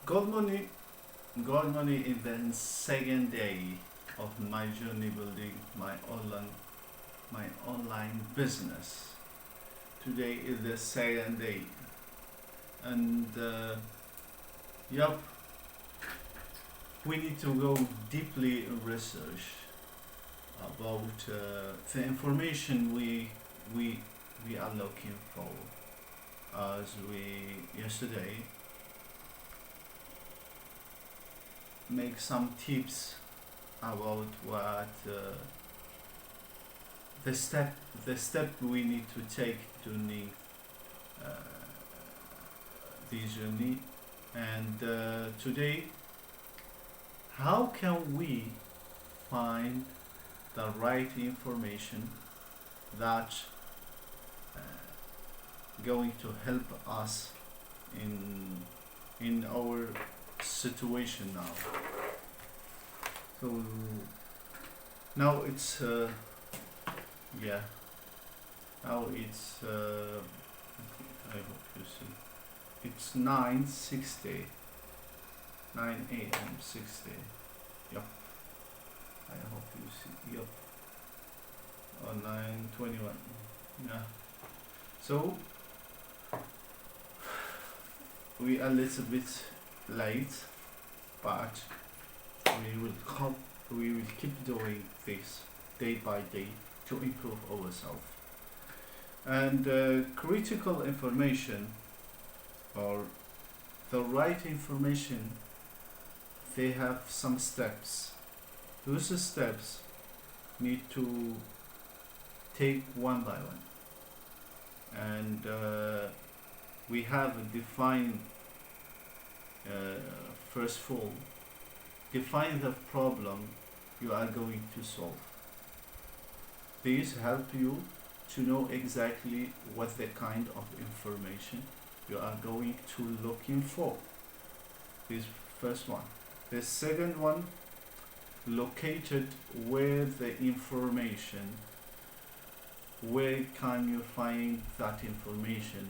Gold money, gold money in the second day of my journey building my online business. Today is the second day, and yep, we need to go deeply in research about the information we are looking for. As we yesterday make some tips about what the step we need to take during uh, this journey. And today, how can we find the right information that uh, going to help us in our situation now? So now it's yeah now it's I hope you see it's 9:60, 9 a.m. 60. Yep, I hope you see. Yep, or 9:21. Yeah, so we are a little bit late, but we will keep doing this day by day to improve ourselves. And critical information, or the right information, they have some steps. Those steps need to take one by one, and we have defined uh, first of all, define the problem you are going to solve. These help you to know exactly what the kind of information you are going to looking for. This first one. The second one, located where the information, where can you find that information?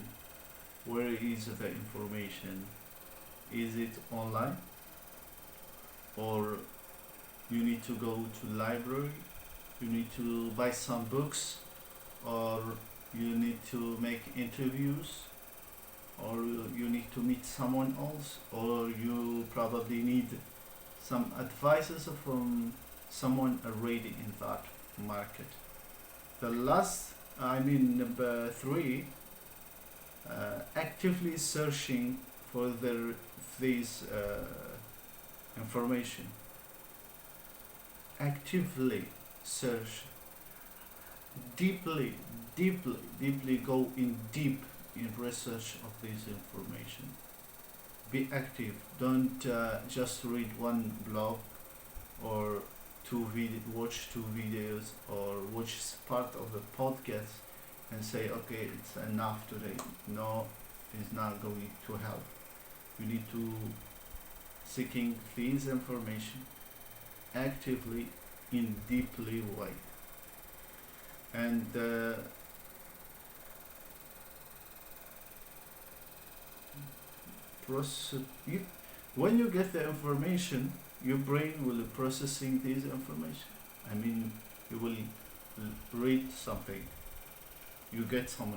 Where is the information? Is it online, or you need to go to library, you need to buy some books, or you need to make interviews, or you need to meet someone else, or you probably need some advices from someone already in that market. The last, number three, actively searching for these information. Actively search, deeply, deeply go in deep in research of this information. Be active. Don't just read one blog, or watch two videos, or watch part of the podcast and say, okay, it's enough today. No, it's not going to help. You need to seeking this information actively in deeply way. And when you get the information, your brain will processing this information. I mean, you will read something, you get some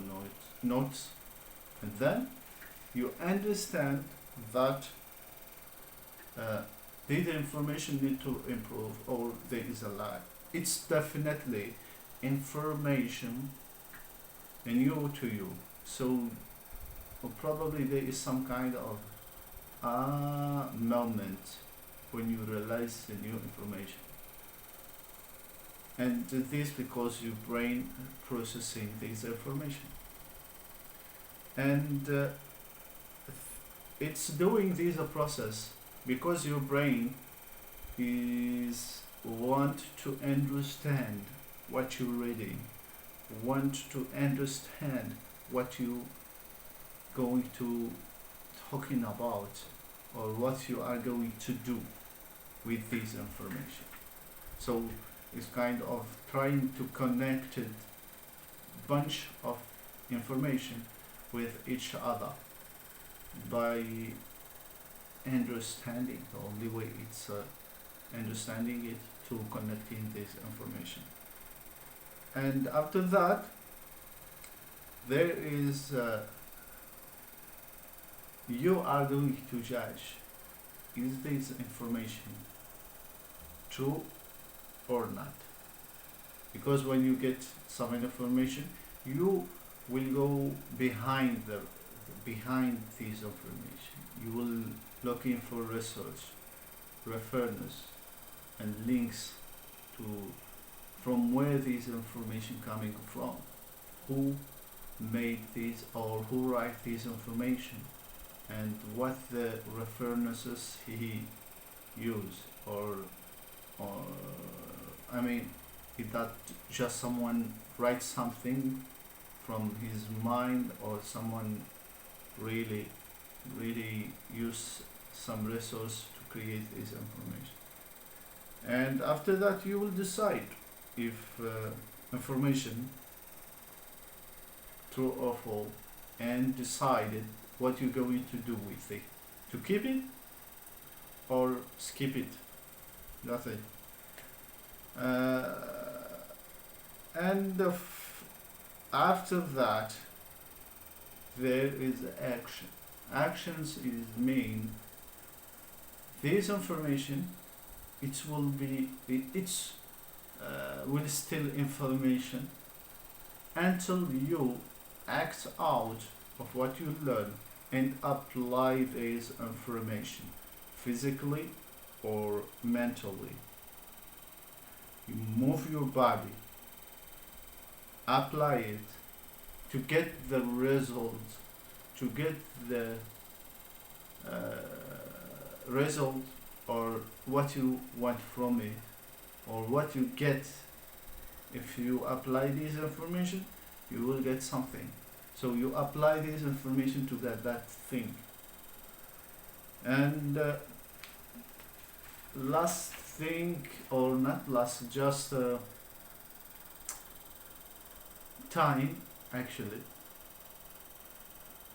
notes, and then you understand that uh, this information need to improve, or there is a lag. It's definitely information new to you, so probably there is some kind of moment when you realize the new information, and this because your brain processing this information, and it's doing this process because your brain is want to understand what you're reading, want to understand what you going to talking about, or what you are going to do with this information. So it's kind of trying to connect a bunch of information with each other by understanding. The only way it's understanding it to connecting this information. And after that, there is you are going to judge, is this information true or not? Because when you get some information, you will go behind this information. You will looking for research, reference, and links to from where this information coming from, who made this or who write this information, and what the references he used, or I mean, is that just someone writes something from his mind, or someone really use some resource to create this information? And after that, you will decide if information true or false, and decided what you're going to do with it, to keep it or skip it. That's it. And after that, there is action. Actions is mean this information, it will be it's will still information until you act out of what you learn and apply this information physically or mentally. You move your body, apply it to get the result, to get the result, or what you want from it, or what you get. If you apply this information, you will get something. So you apply this information to get that thing. And last thing, or not last, just time. Actually,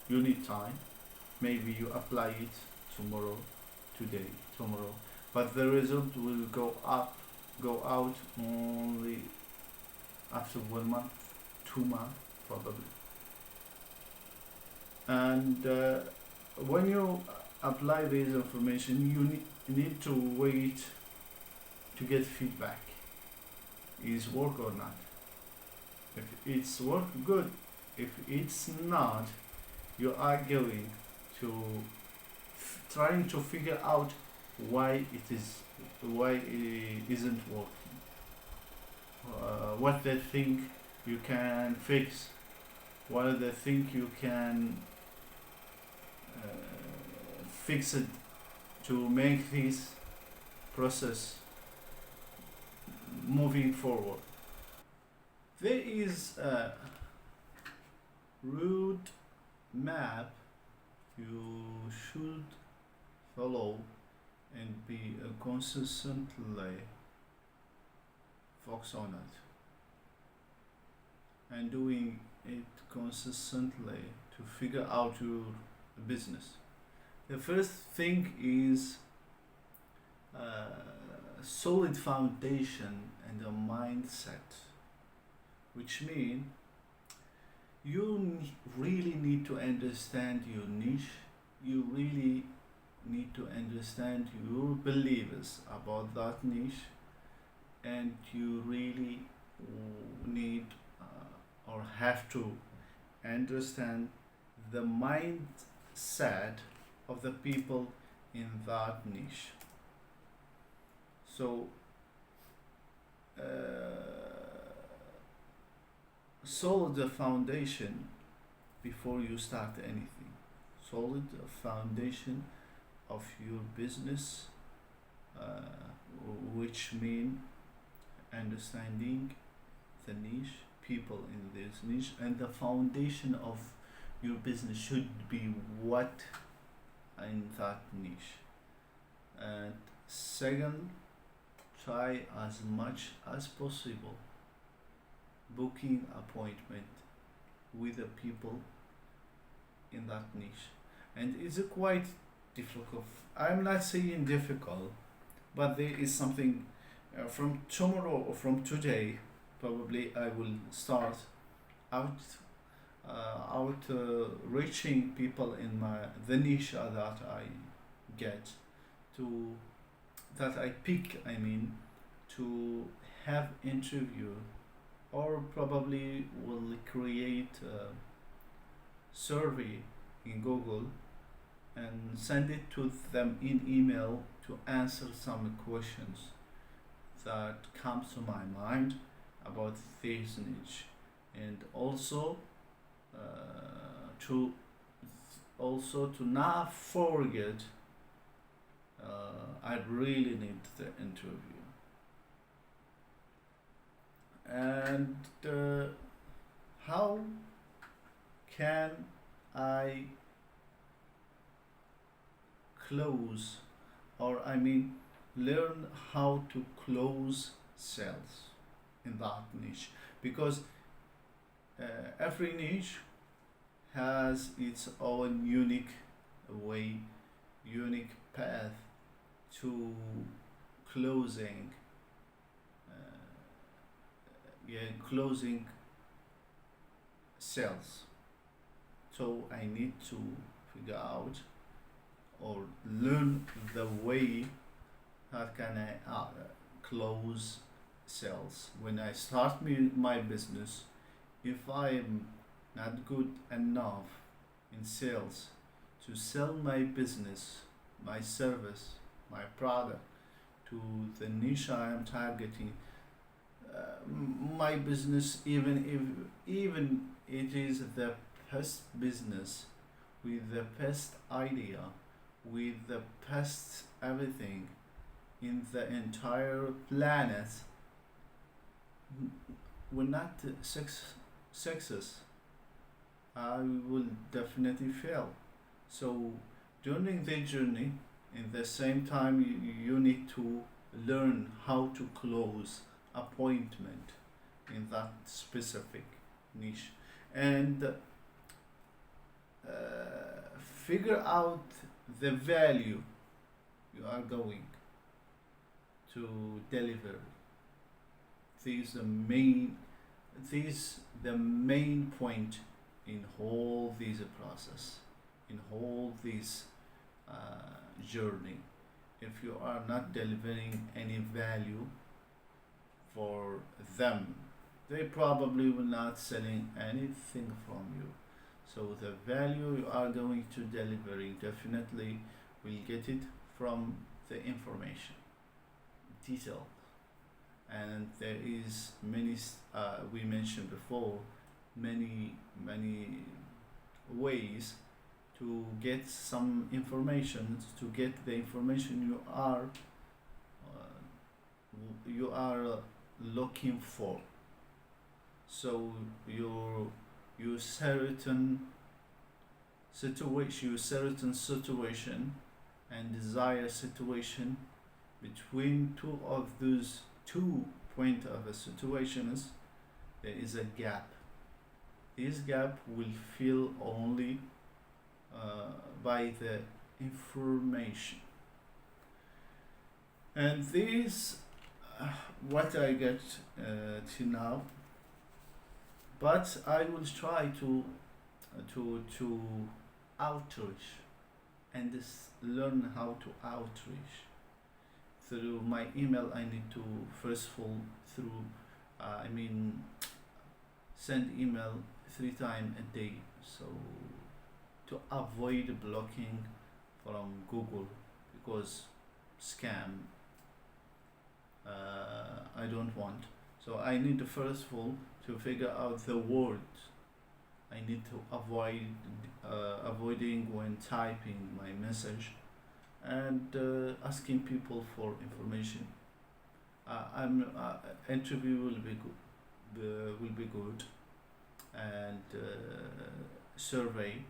you need time. Maybe you apply it tomorrow, today, tomorrow, but the result will go out only after 1 month, 2 months, probably. And when you apply this information, you need to wait to get feedback. Is work or not? If it's work, good. If it's not, you are going to trying to figure out why it isn't working. What they think you can fix, what they think you can fix it to make this process moving forward. There is a route map you should follow and be consistently focus on it, and doing it consistently to figure out your business. The first thing is a solid foundation and a mindset, which means you really need to understand your niche. You really need to understand your beliefs about that niche, and you really need or have to understand the mindset of the people in that niche. So solid the foundation before you start anything. Solid foundation of your business, which mean understanding the niche, people in this niche, and the foundation of your business should be what in that niche. And second, try as much as possible booking appointment with the people in that niche. And it's quite difficult. I'm not saying difficult, but there is something from tomorrow or from today. Probably I will start out reaching people in the niche that I get to that I pick. I mean, to have interview, or probably will create a survey in Google and send it to them in email to answer some questions that comes to my mind about this niche, and also to to not forget I really need the interview. And how can I close, or I mean learn how to close sales in that niche? Because uh, every niche has its own unique way, unique path to closing, closing sales. So I need to figure out or learn the way how can I close sales when I start my business. If I'm not good enough in sales to sell my business, my service, my product to the niche I am targeting, my business, even it is the best business with the best idea, with the best everything in the entire planet, will not success. I will definitely fail. So during the journey, in the same time, you need to learn how to close appointment in that specific niche, and figure out the value you are going to deliver. This the main this the main point in whole this process, in whole this journey. If you are not delivering any value for them, they probably will not selling anything from you. So the value you are going to delivering definitely will get it from the information, detail, and there is many. We mentioned before many ways to get some information, to get the information you are looking for. So your certain situation and desire situation, between two of those 2 point of a situations, there is a gap. This gap will fill only by the information. And this what I get to now, but I will try to outreach and learn how to outreach through my email. I need to first of all through I mean send email 3 times a day, so to avoid blocking from Google, because scam I don't want. So I need to first of all to figure out the words I need to avoiding when typing my message, and asking people for information. I'm interview will be good, and survey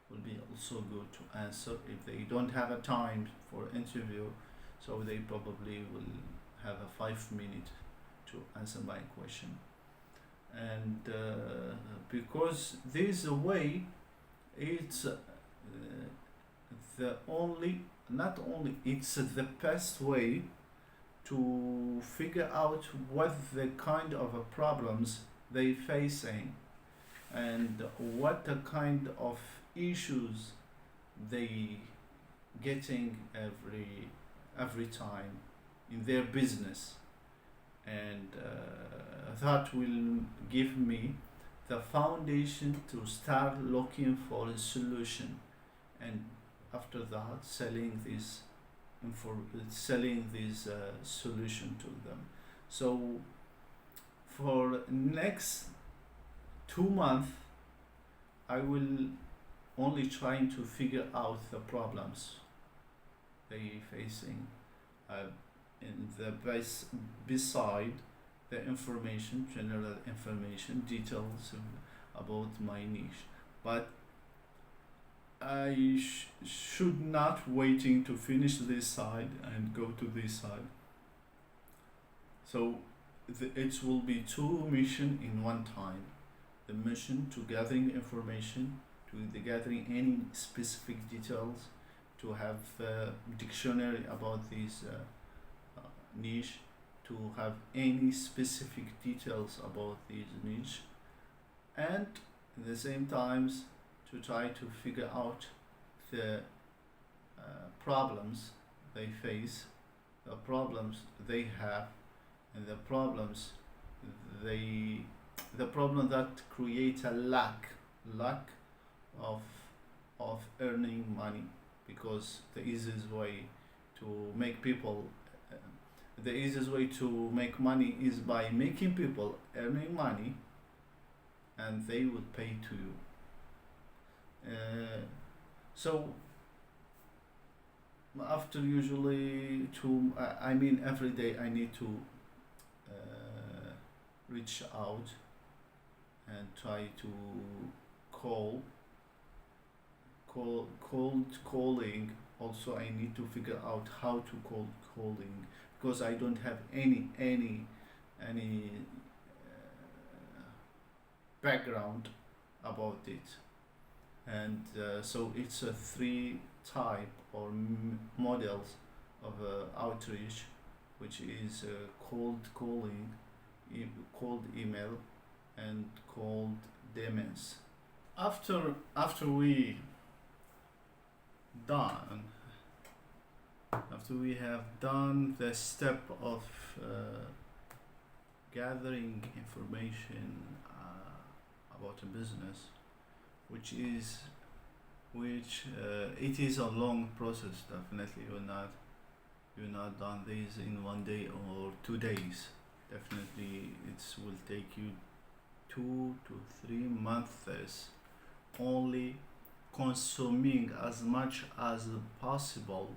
will be also good to answer if they don't have a time for interview. So they probably will have a 5 minute to answer my question, and because this way it's the only not only it's the best way to figure out what the kind of problems they facing and what the kind of issues they getting every time in their business, and that will give me the foundation to start looking for a solution, and after that selling this solution to them. So for next 2 months I will only trying to figure out the problems they facing, uh, in the beside the information, general information, details about my niche. But I should not waiting to finish this side and go to this side. So it will be two mission in one time. The mission to gathering information, to the gathering any specific details, to have a dictionary about this niche, to have any specific details about this niche, and at the same times to try to figure out the problems they face, the problems they have, and the problem that create a lack of earning money, because the easiest way to make people the easiest way to make money is by making people earning money and they would pay to you. So after usually every day I need to reach out and try to cold calling. Also I need to figure out how to calling, because I don't have any background about it. And so it's a three type or models of outreach, which is cold calling, cold email, and cold DMS. After we done after we have done the step of gathering information about a business, which it is a long process. Definitely you're not done this in 1 day or 2 days. Definitely it will take you 2 to 3 months only consuming as much as possible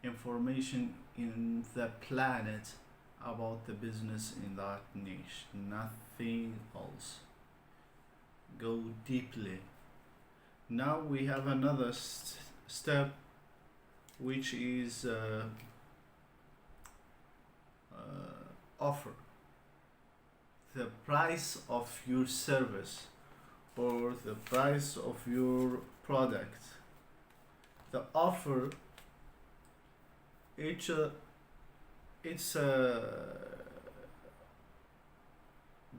information in the planet about the business in that niche, nothing else. Go deeply. Now we have another step, which is offer. The price of your service or the price of your product. The offer, it's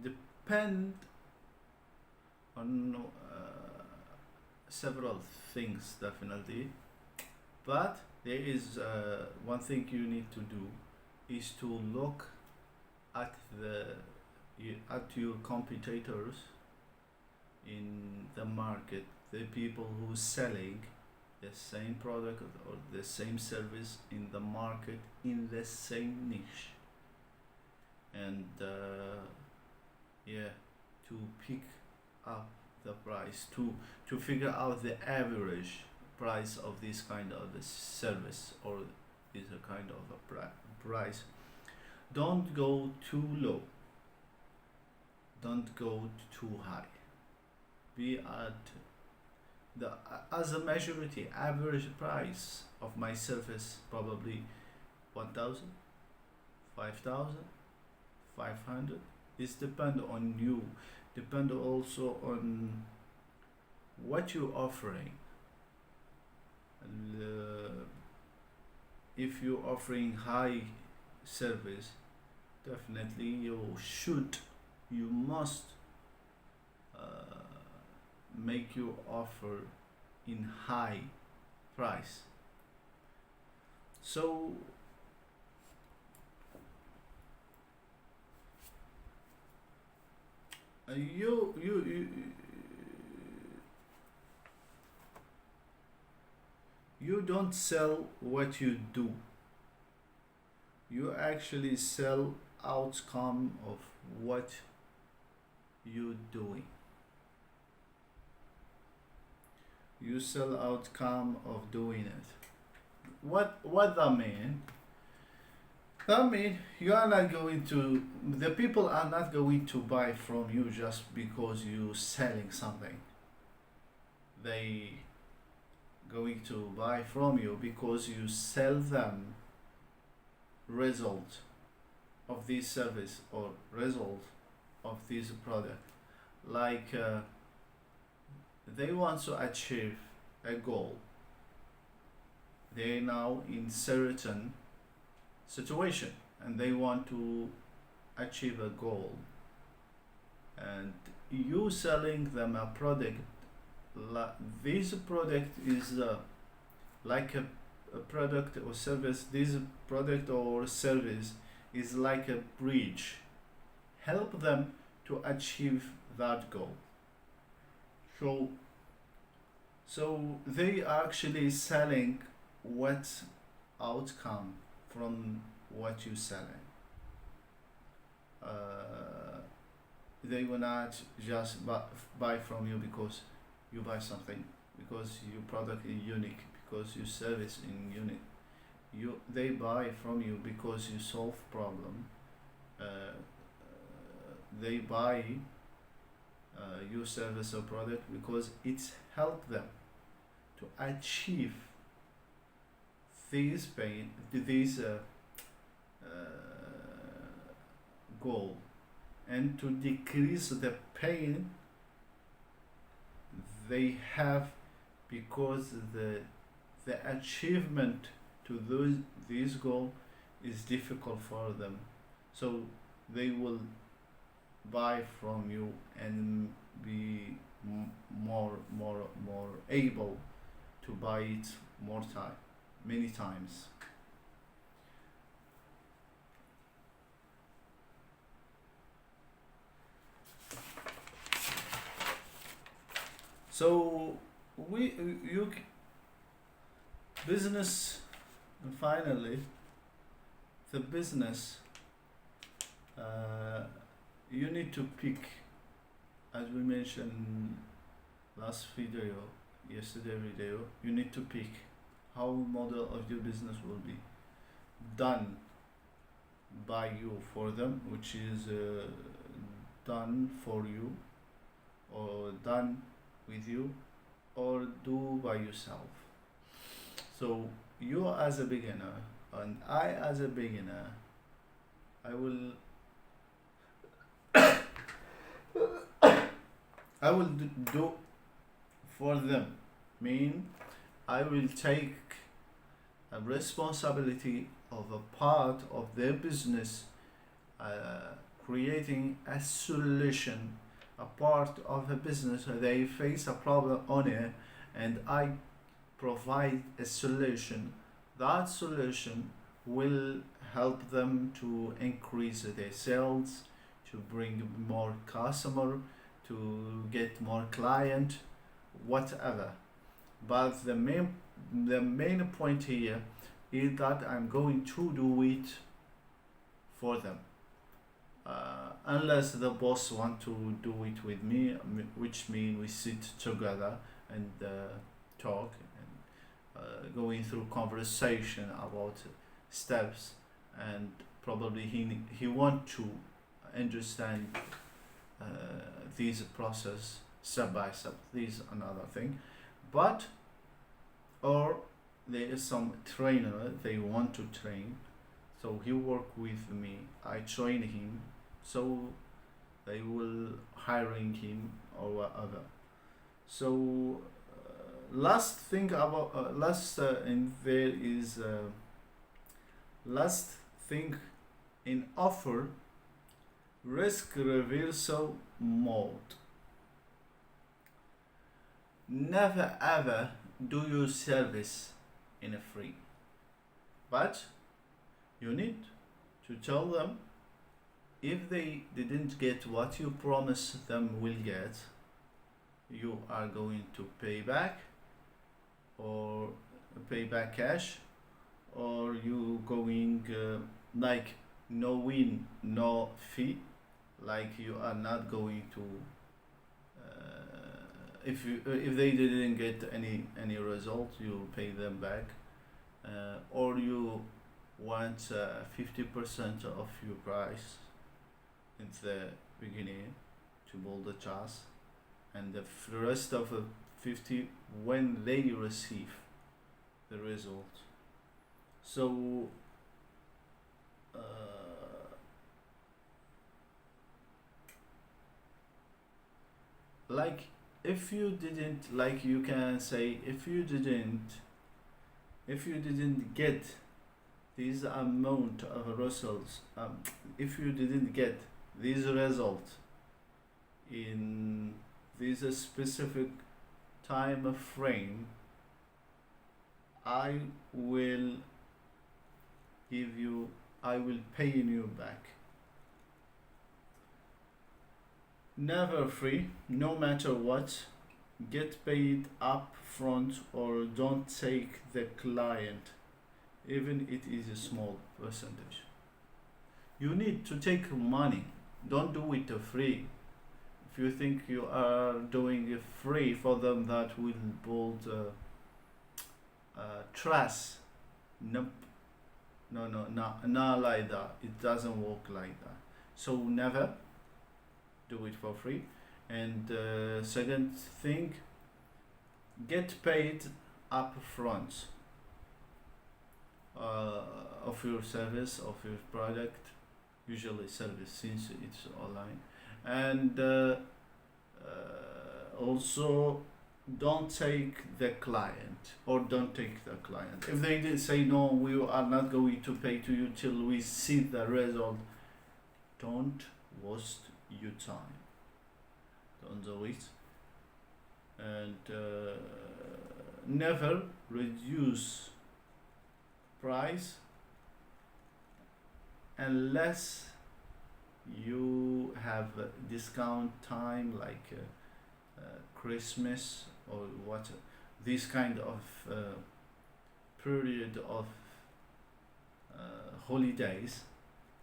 depend on several things, definitely, but there is one thing you need to do is to look at your competitors in the market, the people who selling the same product or the same service in the market in the same niche, and to pick up the price, to figure out the average price of this kind of a service or this kind of a price. Don't go too low, don't go too high. Be at the as a majority average price of my service, probably 1,000, 5,000, 500. It's depend on you, depend also on what you're offering. Uh, if you're offering high service, definitely you must uh, make your offer in high price. So you don't sell what you do. You actually sell outcome of what you doing. You sell outcome of doing it. What that mean? That mean you are not going to, the people are not going to buy from you just because you selling something. They going to buy from you because you sell them result of this service or result of this product. Like they want to achieve a goal. They now in certain situation and they want to achieve a goal, and you selling them a product. This product is like a product or service. This product or service is like a bridge. Help them to achieve that goal. So they are actually selling what outcome from what you selling. They will not just buy from you because you buy something, because your product is unique, because your service is unique. They buy from you because you solve problem. They buy your service or product because it's help them to achieve this goal, and to decrease the pain they have, because the achievement to this goal is difficult for them. So they will buy from you and be more able to buy it more time, many times. So we you business, and finally the business, uh, you need to pick, as we mentioned last video, yesterday video. You need to pick how model of your business will be done by you for them, which is done for you or done with you, or do by yourself. So you as a beginner and I as a beginner, I will do for them. Mean I will take a responsibility of a part of their business, creating a solution, a part of a business they face a problem on it, and I provide a solution. That solution will help them to increase their sales, to bring more customer, to get more client, whatever. But the main point here is that I'm going to do it for them. Unless the boss want to do it with me, which means we sit together and talk and going through conversation about steps, and probably he want to understand this process step by step. This another thing, but or there is some trainer they want to train, so he work with me. I train him, so they will hiring him or whatever. So last thing about last in there is last thing in offer risk reversal mode. Never ever do your service in a free, but you need to tell them if they didn't get what you promised them will get, you are going to pay back or pay back cash, or you going like no win no fee, like you are not going to if they didn't get any result you pay them back, or you want 50% of your price in the beginning to build the trust, and the rest of the 50 when they receive the result. So uh, like if you didn't, like you can say, if you didn't get this amount of results, if you didn't get these results in this specific time frame, I will I will pay you back. Never free, no matter what. Get paid up front or don't take the client, even it is a small percentage. You need to take money. Don't do it free. If you think you are doing it free for them, that will build trust. Nope. Not like that. It doesn't work like that. So never do it for free. And second thing, get paid up front of your service, of your product, usually service since it's online. And also don't take the client, or don't take the client. If they did say no, we are not going to pay to you till we see the result, don't waste your time. Don't do it. And never reduce price unless you have a discount time, like Christmas or what, this kind of period of holidays.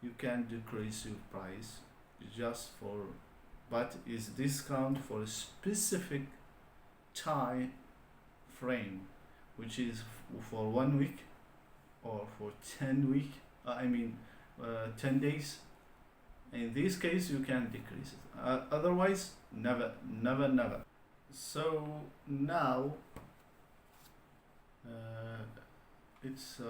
You can decrease your price just for, but is discount for a specific time frame, which is for 1 week or for 10 week. 10 days. In this case, you can decrease it. Otherwise, never, never, never. So now it's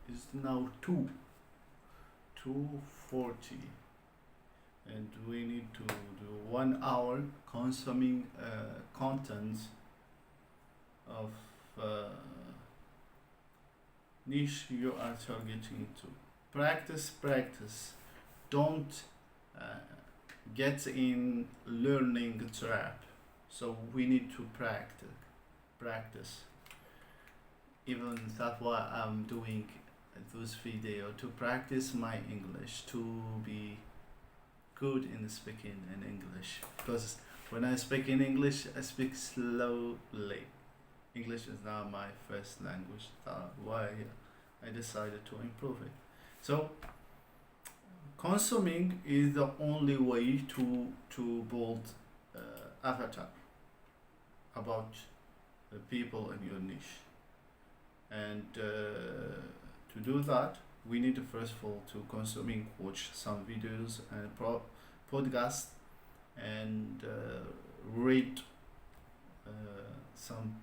it's now 2:40, and we need to do 1 hour consuming content of niche you are targeting to. Practice. Don't get in learning trap. So we need to practice. Even that's why I'm doing this video, to practice my English, to be good in speaking in English. Because when I speak in English, I speak slowly. English is not my first language. That's why I decided to improve it. So consuming is the only way to build avatar about the people in your niche. And to do that, we need to first of all to consuming, watch some videos and podcasts, and read some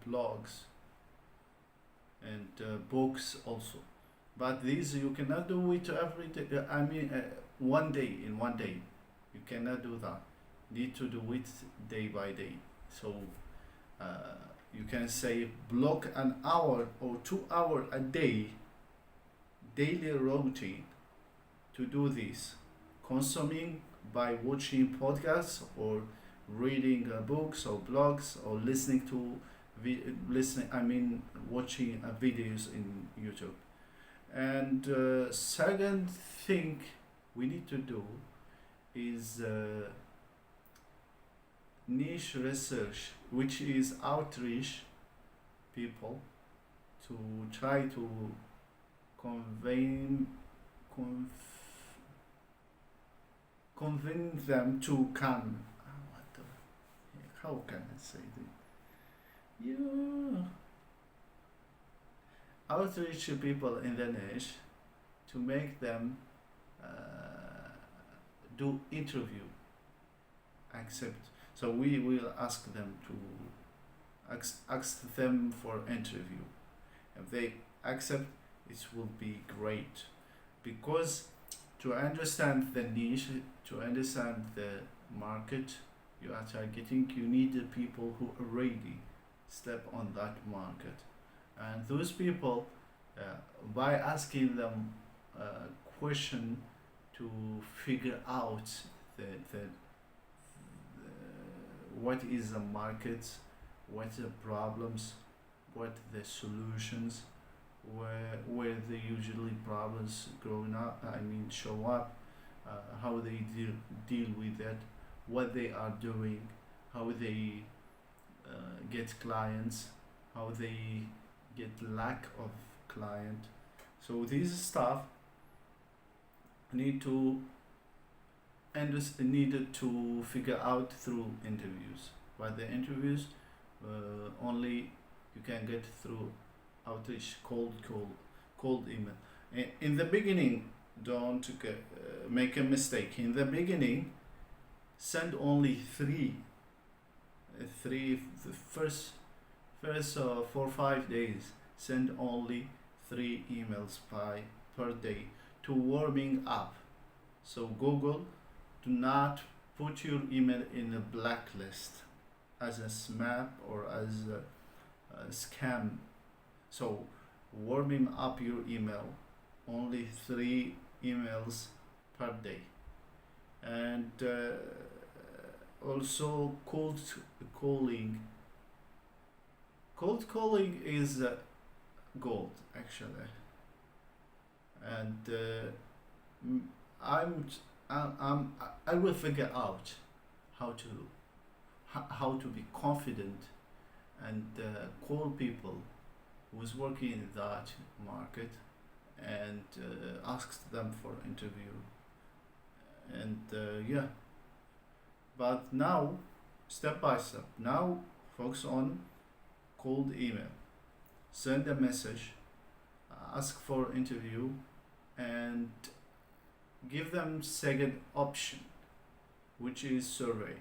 blogs and books also. But these you cannot do it every day. One day, you cannot do that. Need to do it day by day. So you can say block an hour or 2 hour a day daily routine to do this, consuming by watching podcasts or reading books or blogs or listening to watching videos in YouTube. And second thing we need to do is niche research, which is outreach people to try to convey convince them to come. What the heck? How can I say this? You outreach people in the niche to make them do interview, accept. So we will ask them to ask them for interview. If they accept, it will be great, because to understand the niche, to understand the market you are targeting, you need the people who already step on that market, and those people, by asking them a question to figure out the what is the market, what the problems, what the solutions, where the usually problems show up, how they deal with that, what they are doing, how they get clients, how they get lack of client. So this stuff needed to figure out through interviews. But the interviews only you can get through outreach, cold email. In the beginning, don't make a mistake. In the beginning, send only three. The first 4 or 5 days, send only 3 emails per day to warming up. So Google, do not put your email in a blacklist as a spam or as a scam. So warming up your email, only 3 emails per day. And also cold calling. Cold calling is gold, actually. And I will figure out how to be confident and call people who's working in that market, and ask them for interview. And but now, step by step, now focus on cold email, send a message, ask for interview, and give them second option, which is survey.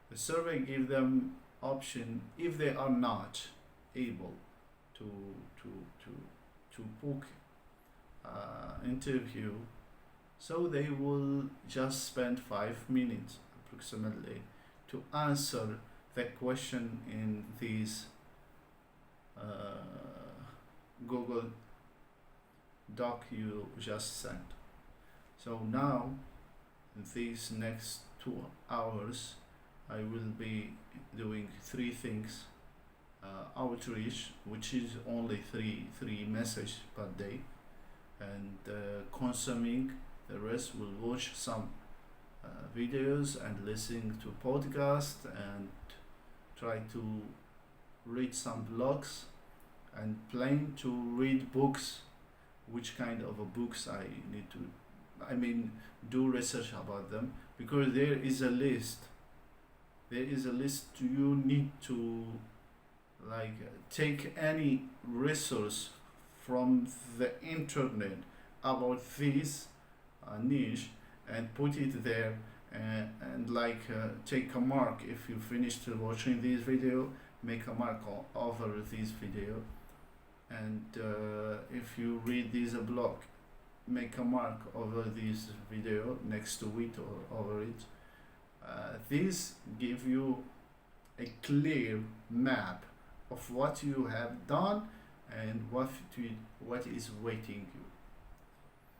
The survey give them option if they are not able to book interview, so they will just spend 5 minutes approximately to answer the question in these Google Doc you just sent. So now, in these next 2 hours, I will be doing 3 things. Outreach, which is only three messages per day, and consuming. The rest will watch some videos and listening to podcasts and try to read some blogs, and plan to read books. Which kind of books I need to do research about them, because there is a list. You need to take any resource from the internet about this niche and put it there, and take a mark. If you finished watching this video, make a mark over this video. And if you read this blog, make a mark over this video next to it or over it. These give you a clear map of what you have done and what is waiting you.